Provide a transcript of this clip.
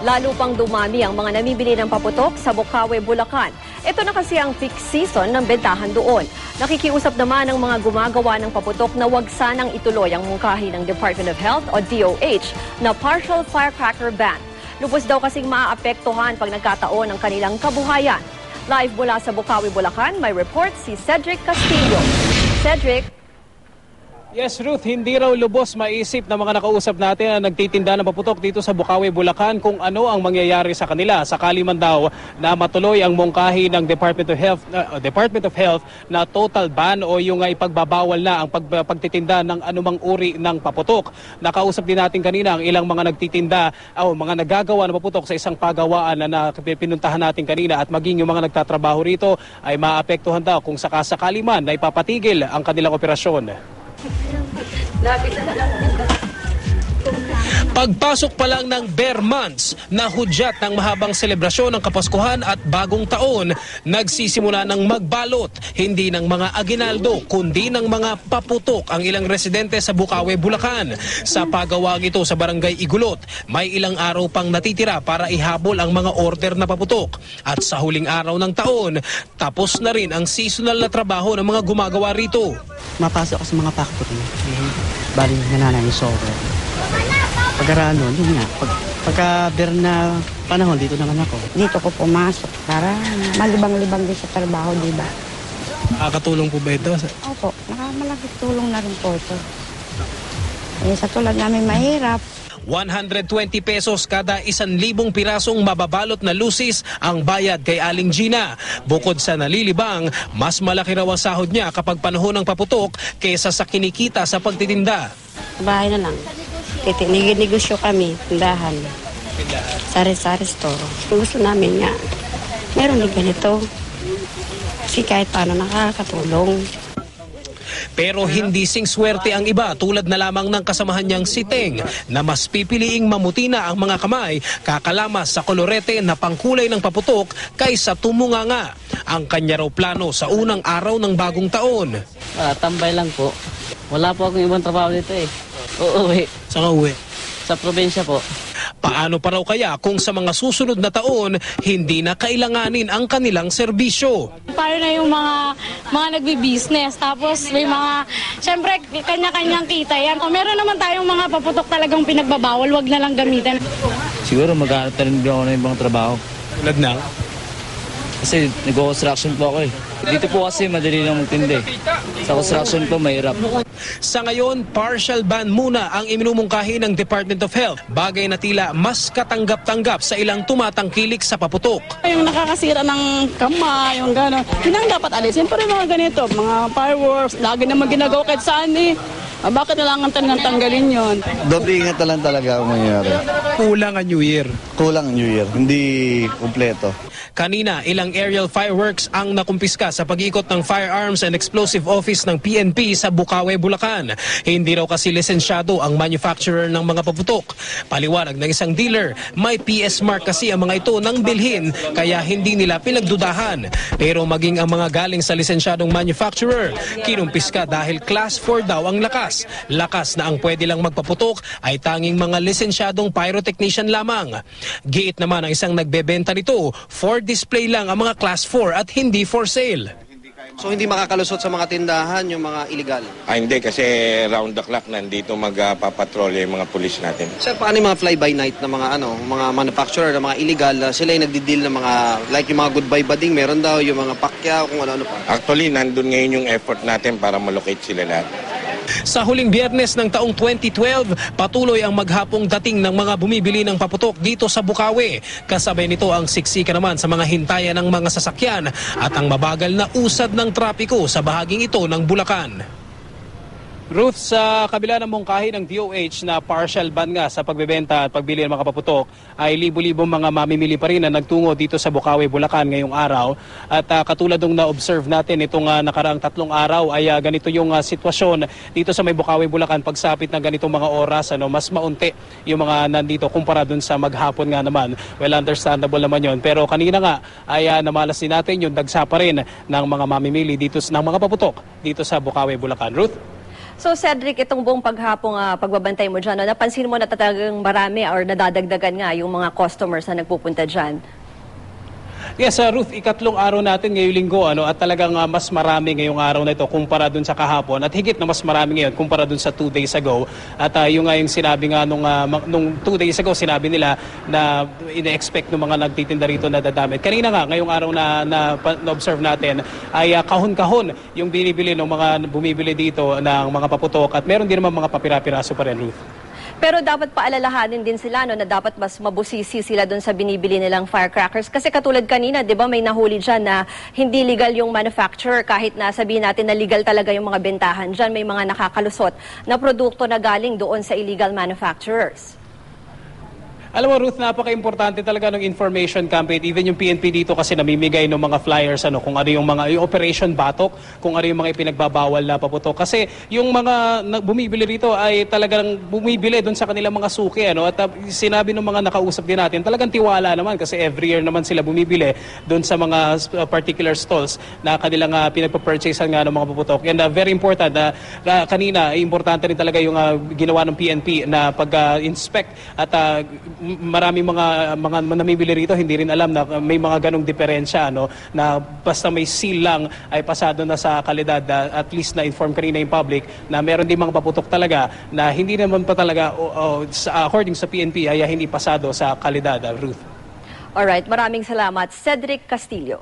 Lalo pang dumami ang mga namibili ng paputok sa Bocaue, Bulacan. Ito na kasi ang peak season ng bentahan doon. Nakikiusap naman ang mga gumagawa ng paputok na wag sanang ituloy ang mungkahi ng Department of Health o DOH na partial firecracker ban. Lubos daw kasing maaapektuhan pag nagkataon ang kanilang kabuhayan. Live mula sa Bocaue, Bulacan, may report si Cedric Castillo. Cedric. Yes, Ruth, hindi raw lubos maisip ng mga nakausap natin na nagtitinda ng paputok dito sa Bocaue, Bulacan kung ano ang mangyayari sa kanila. Sakali man daw na matuloy ang mungkahi ng Department of Health na total ban o yung ipagbabawal na ang pagtitinda ng anumang uri ng paputok. Nakausap din natin kanina ang ilang mga nagtitinda o mga nagagawa ng paputok sa isang pagawaan na pinuntahan natin kanina at maging yung mga nagtatrabaho rito ay maapektuhan daw kung sakasakali man na ipapatigil ang kanilang operasyon. Pagpasok pa lang ng bare months na hudyat ng mahabang selebrasyon ng Kapaskuhan at Bagong Taon, nagsisimula ng magbalot, hindi ng mga aginaldo, kundi ng mga paputok ang ilang residente sa Bocaue, Bulacan. Sa pagawang ito sa Barangay Igulot, may ilang araw pang natitira para ihabol ang mga order na paputok. At sa huling araw ng taon, tapos na rin ang seasonal na trabaho ng mga gumagawa rito. Mapasok ka sa mga factory. Bali nananay ni software. Pagkarano, yun nga. Pagka-bear na panahon, dito naman ako. Dito ko pumasok para malibang-libang din sa trabaho, di ba? Nakakatulong po ba ito? Opo, malaking tulong na rin po ito. Sa tulad namin mahirap. 120 pesos kada 1,000 pirasong mababalot na lusis ang bayad kay Aling Gina. Bukod sa nalilibang, mas malaki raw ang sahod niya kapag panahon ng paputok kaysa sa kinikita sa pagtitinda. Bahay na lang. Negosyo kami, tindahan. Sari-sari store. Gusto namin nga, meron din ganito. Kasi kahit paano nakakatulong. Pero hindi sing swerte ang iba tulad na lamang ng kasamahan niyang si Teng na mas pipiliing mamutina ang mga kamay kakalamas sa kolorete na pangkulay ng paputok kaysa tumunganga. Ang kanya raw plano sa unang araw ng bagong taon. Tambay lang po. Wala po akong ibang trabaho dito eh. Uuwi. Saan ka uwi? Sa probinsya po. Paano pa raw kaya kung sa mga susunod na taon hindi na kailanganin ang kanilang serbisyo? Paano na yung mga nagbi-business, tapos may mga, syempre, kanya-kanyang kita yan. Kung meron naman tayong mga paputok talagang pinagbabawal, wag na lang gamitin. Siguro maghanap na rin ako ng ibang trabaho. Tulad na? Kasi nag-construction po ako eh. Dito po kasi madali lang magtindi. Sa construction po mahirap. Sa ngayon, partial ban muna ang iminumungkahi ng Department of Health. Bagay na tila mas katanggap-tanggap sa ilang tumatangkilik sa paputok. Yung nakakasira ng kamay, yung gano'n. Yun ang dapat alisin. Pero mga ganito, mga fireworks, lagi naman ginagawa kahit saan eh. Bakit kailangan tanggalin yun? Doble ingat na lang talaga ang mangyayari. Kulang ang New Year. Kulang ang New Year, hindi kumpleto. Kanina, ilang aerial fireworks ang nakumpiska sa pag-ikot ng Firearms and Explosive Office ng PNP sa Bocaue, Bulacan. Hindi raw kasi lisensyado ang manufacturer ng mga paputok. Paliwanag ng isang dealer, may PS mark kasi ang mga ito nang bilhin kaya hindi nila pinagdudahan. Pero maging ang mga galing sa lisensyadong manufacturer, kinumpiska dahil Class 4 daw ang lakas. Lakas na ang pwede lang magpaputok ay tanging mga lisensyadong pyrotechnician lamang. Giit naman ang isang nagbebenta nito, for display lang ang mga Class 4 at hindi for sale. So hindi makakalusot sa mga tindahan yung mga illegal? Hindi kasi round the clock nandito magpapatrolya yung mga pulis natin. Sir, paano yung mga fly-by-night na mga manufacturer, na mga illegal, sila yung nagdi-deal ng mga, like yung mga goodbye bading, meron daw yung mga pakya, kung ano-ano pa? Actually, nandun ngayon yung effort natin para malocate sila lahat. Sa huling Biyernes ng taong 2012, patuloy ang maghapong dating ng mga bumibili ng paputok dito sa Bocaue. Kasabay nito ang siksika naman sa mga hintayan ng mga sasakyan at ang mabagal na usad ng trapiko sa bahaging ito ng Bulacan. Ruth, sa kabila ng mungkahi ng DOH na partial ban nga sa pagbebenta at pagbili ng mga paputok, ay libo-libong mga mamimili pa rin na nagtungo dito sa Bocaue, Bulacan ngayong araw. At katulad ng na-observe natin itong nakaraang 3 araw ay ganito yung sitwasyon dito sa may Bocaue, Bulacan. Pagsapit ng ganitong mga oras, mas maunti yung mga nandito kumpara dun sa maghapon nga naman. Well, understandable naman yun. Pero kanina nga ay namalas din natin yung dagsa pa rin ng mga mamimili dito ng mga paputok dito sa Bocaue, Bulacan. Ruth? So Cedric, itong buong paghapong pagbabantay mo dyan, napansin mo na talagang marami or nadadagdagan nga yung mga customers na nagpupunta dyan? Yes, Ruth, ikatlong araw natin ngayong linggo at talagang mas marami ngayong araw na ito kumpara dun sa kahapon at higit na mas marami ngayon kumpara dun sa 2 days ago. At yung sinabi nga nung 2 days ago, sinabi nila na ina-expect ng mga nagtitinda rito na dadamit. Kanina nga, ngayong araw na observe natin ay kahon-kahon yung binibili ng mga bumibili dito ng mga paputok at meron din naman mga papira-piraso pa rin, Ruth. Pero dapat paalalahanin din sila na dapat mas mabusisi sila doon sa binibili nilang firecrackers. Kasi katulad kanina, di ba may nahuli dyan na hindi legal yung manufacturer kahit na sabihin natin na legal talaga yung mga bentahan dyan. May mga nakakalusot na produkto na galing doon sa illegal manufacturers. Alam mo, Ruth, napaka-importante talaga ng information campaign. Even yung PNP dito kasi namimigay ng mga flyers kung ano yung mga yung Operation Batok, kung ano yung mga ipinagbabawal na paputok. Kasi yung mga bumibili rito ay talagang bumibili doon sa kanilang mga suki. At sinabi ng mga nakausap din natin, talagang tiwala naman kasi every year naman sila bumibili doon sa mga particular stalls na kanilang pinagpa-purchasean nga ng mga paputok. And very important na kanina, importante rin talaga yung ginawa ng PNP na pag-inspect at maraming mga namimili rito hindi rin alam na may mga ganong diferensya na basta may seal lang ay pasado na sa kalidad. At least na inform kanina yung public na meron din mga paputok talaga na hindi naman pa talaga according sa PNP ay hindi pasado sa kalidad, Ruth. Alright, maraming salamat, Cedric Castillo.